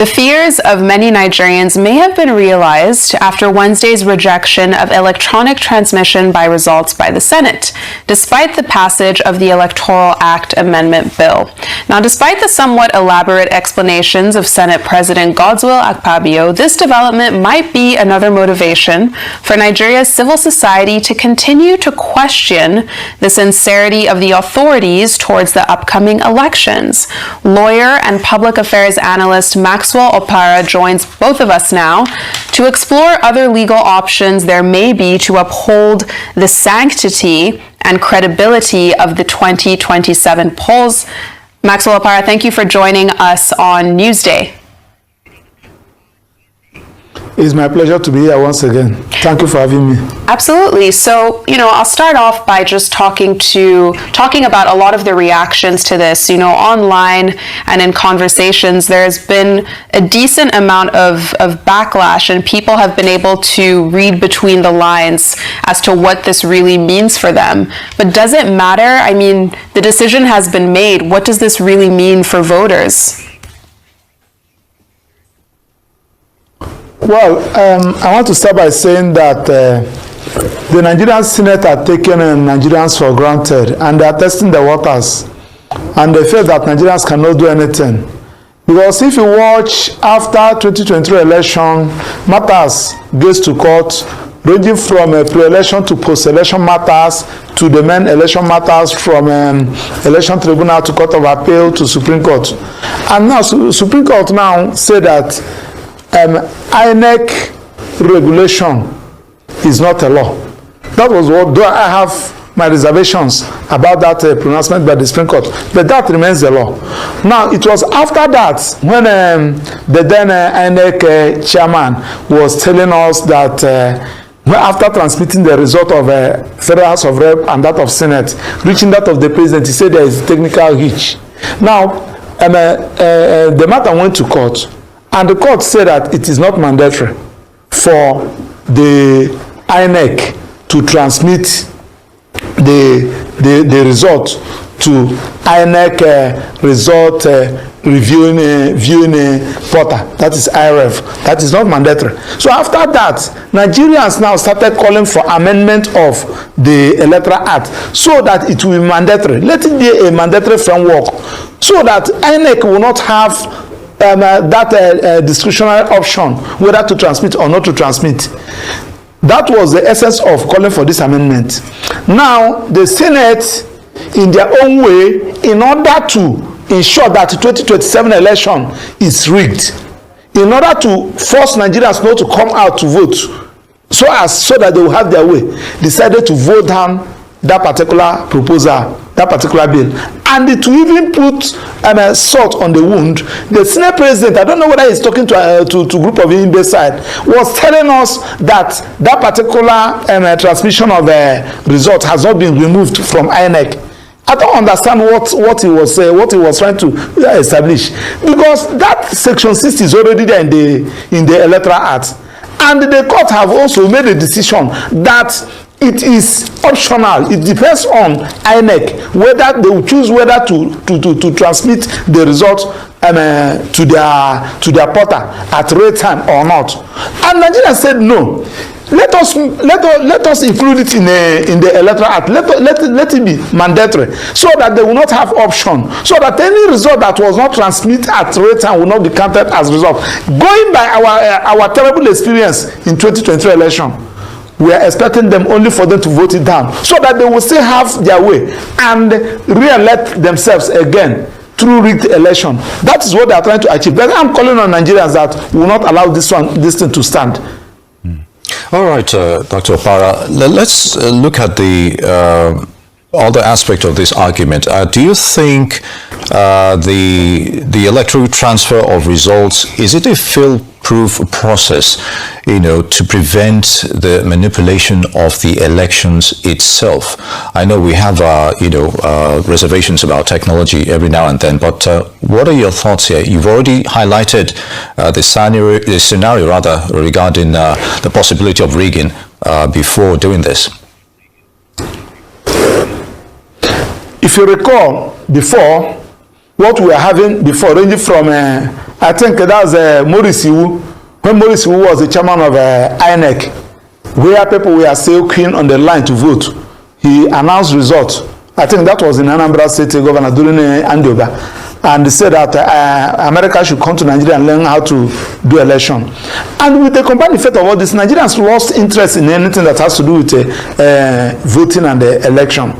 The fears of many Nigerians may have been realized after Wednesday's rejection of electronic transmission by results by the Senate, despite the passage of the Electoral Act Amendment Bill. Now, despite the somewhat elaborate explanations of Senate President Godswill Akpabio, this development might be another motivation for Nigeria's civil society to continue to question the sincerity of the authorities towards the upcoming elections. Lawyer and public affairs analyst Maxwell Opara joins both of us now to explore other legal options there may be to uphold the sanctity and credibility of the 2027 polls. Maxwell Opara, thank you for joining us on Newsday. It's my pleasure to be here once again. Thank you for having me. Absolutely. So, I'll start off by just talking about a lot of the reactions to this. Online and in conversations, there's been a decent amount of backlash, and people have been able to read between the lines as to what this really means for them. But does it matter? I mean, the decision has been made. What does this really mean for voters? Well, I want to start by saying that the Nigerian Senate are taking Nigerians for granted, and they are testing the waters, and they feel that Nigerians cannot do anything. Because if you watch after 2023 election, matters goes to court, ranging from pre-election to post-election matters to the main election matters, from election tribunal to court of appeal to Supreme Court. And now Supreme Court now say that INEC regulation is not a law. That was what, though I have my reservations about that pronouncement by the Supreme Court, but that remains the law. Now, it was after that when the then INEC chairman was telling us that after transmitting the result of Federal House of Rep and that of Senate, reaching that of the President, he said there is a technical hitch. Now, the matter went to court, and the court said that it is not mandatory for the INEC to transmit the result to INEC result viewing portal, that is IRF. That is not mandatory. So after that, Nigerians now started calling for amendment of the Electoral Act so that it will be mandatory. Let it be a mandatory framework so that INEC will not have that discretionary option whether to transmit or not to transmit. That was the essence of calling for this amendment. Now, the Senate, in their own way, in order to ensure that the 2027 election is rigged, in order to force Nigerians not to come out to vote, so that they will have their way, decided to vote down that particular proposal, that particular bill, and to even put salt on the wound. The Senate President, I don't know whether he's talking to a group of Imbe side, was telling us that that particular transmission of result has not been removed from INEC. I don't understand what he was trying to establish, because that section 60 is already there in the Electoral Act, and the court have also made a decision that it is optional. It depends on INEC whether they will choose whether to transmit the result to their portal at real time or not. And Nigeria said no. Let us include it in the Electoral Act. Let it be mandatory, so that they will not have option, so that any result that was not transmitted at real time will not be counted as result. Going by our terrible experience in 2023 election, we are expecting them only for them to vote it down, so that they will still have their way and re-elect themselves again through rigged election. That is what they are trying to achieve. But I'm calling on Nigerians that will not allow this thing to stand. All right, Dr. Opara, let's look at the other aspect of this argument. Do you think the electoral transfer of results, is it a foolproof process, to prevent the manipulation of the elections itself? I know we have, reservations about technology every now and then, but what are your thoughts here? You've already highlighted the scenario regarding the possibility of rigging before doing this. If you recall, before, what we were having before, ranging from I think that was Maurice Iwu, when Maurice Iwu was the chairman of INEC, where people were still queuing on the line to vote. He announced results. I think that was in Anambra State governor during Andioba, and he said that America should come to Nigeria and learn how to do election. And with the combined effect of all this, Nigerians lost interest in anything that has to do with voting and the election.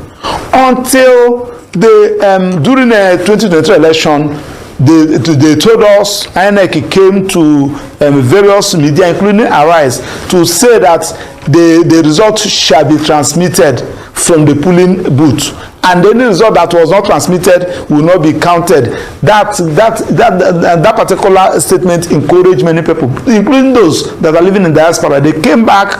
Until during the 2023 election, they told us, INEC came to various media, including Arise, to say that the results shall be transmitted from the polling booth, and any result that was not transmitted will not be counted. That particular statement encouraged many people, including those that are living in diaspora. They came back,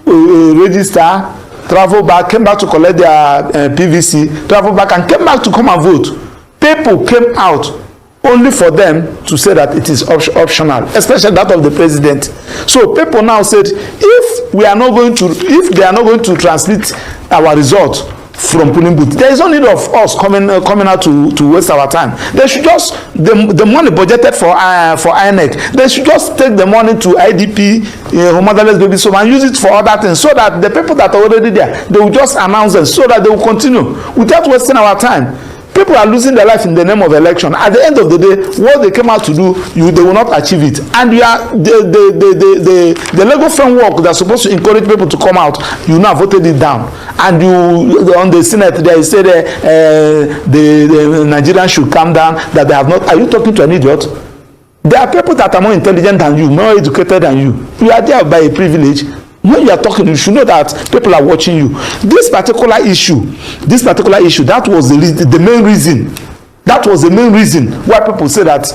register, travel back, came back to collect their PVC, travel back, and came back to come and vote. People came out only for them to say that it is optional, especially that of the president. So people now said, if they are not going to transmit our result from polling booth, there is no need of us coming out to waste our time. They should just the money budgeted for INEC, they should just take the money to IDP, motherless babies home, and use it for other things, so that the people that are already there, they will just announce them, so that they will continue without wasting our time. People are losing their life in the name of election. At the end of the day, what they came out to do, they will not achieve it. And you are the legal framework that's supposed to encourage people to come out, you now voted it down. And you on the Senate there, you said the Nigerians should calm down, that they have not. Are you talking to an idiot? There are people that are more intelligent than you, more educated than you. You are there by a privilege. When you are talking, you should know that people are watching you. This particular issue, that was the main reason. That was the main reason why people say that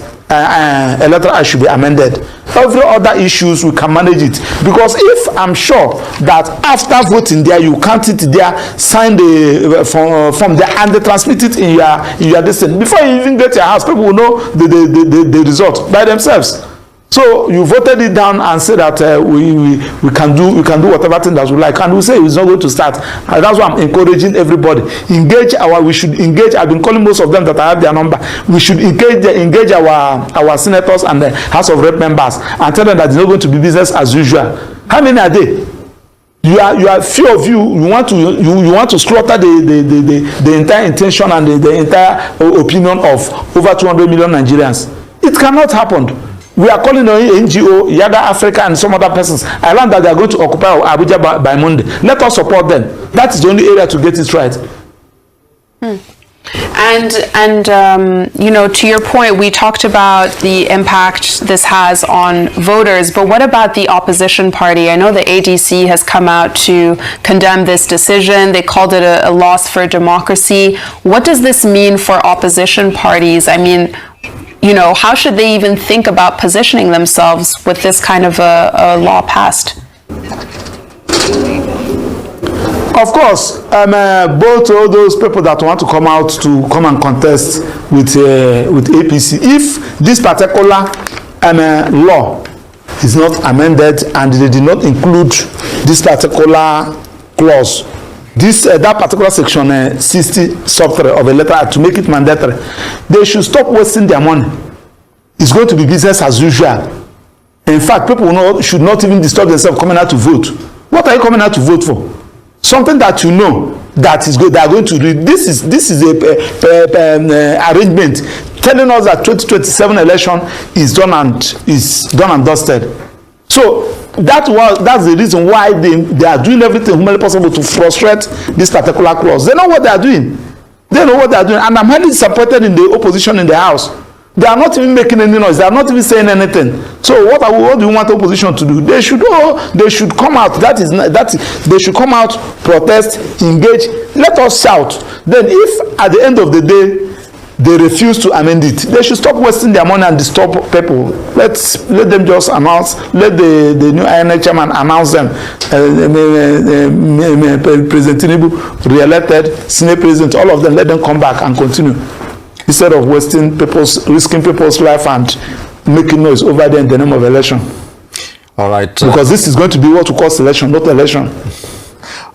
electoral act should be amended. Every other issues, we can manage it. Because if I'm sure that after voting there, you count it there, sign the form there, and they transmit it in your distance, before you even get to your house, people will know the result by themselves. So you voted it down and said that we can do whatever thing that we like, and we say it's not going to start. And that's why I'm encouraging everybody. We should engage. I've been calling most of them that I have their number. We should engage our senators and the House of Rep members and tell them that it's not going to be business as usual. How many are they? You are few of you want to slaughter the entire intention and the entire opinion of over 200 million Nigerians. It cannot happen. We are calling on NGO, Yada Africa, and some other persons. I learned that they are going to occupy Abuja by Monday. Let us support them. That is the only area to get it right. And to your point, we talked about the impact this has on voters, but what about the opposition party? I know the ADC has come out to condemn this decision. They called it a loss for democracy. What does this mean for opposition parties? I mean, how should they even think about positioning themselves with this kind of a law passed? Of course, both all those people that want to come out to come and contest with APC, if this particular law is not amended and they did not include this particular clause, that particular section 60 sub-3 of a letter to make it mandatory, they should stop wasting their money. It's going to be business as usual. In fact, people should not even disturb themselves coming out to vote. What are you coming out to vote for? Something that you know that is good. They are going to read. This is a arrangement telling us that 2027 election is done and dusted. So that's the reason why they are doing everything humanly possible to frustrate this particular clause. They know what they are doing. And I'm highly disappointed in the opposition in the House. They are not even making any noise. They are not even saying anything. So what do we want the opposition to do? They should come out. They should come out, protest, engage. Let us shout. Then if at the end of the day they refuse to amend it, they should stop wasting their money and disturb people. Let them just announce. Let the new INEC chairman announce them. President Tinubu re-elected, Senate President, all of them. Let them come back and continue, instead of risking people's life and making noise over there in the name of election. All right. Because this is going to be what we call selection, not election.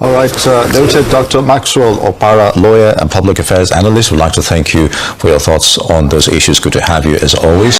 All right. Dr. Maxwell Opara, lawyer and public affairs analyst, would like to thank you for your thoughts on those issues. Good to have you as always.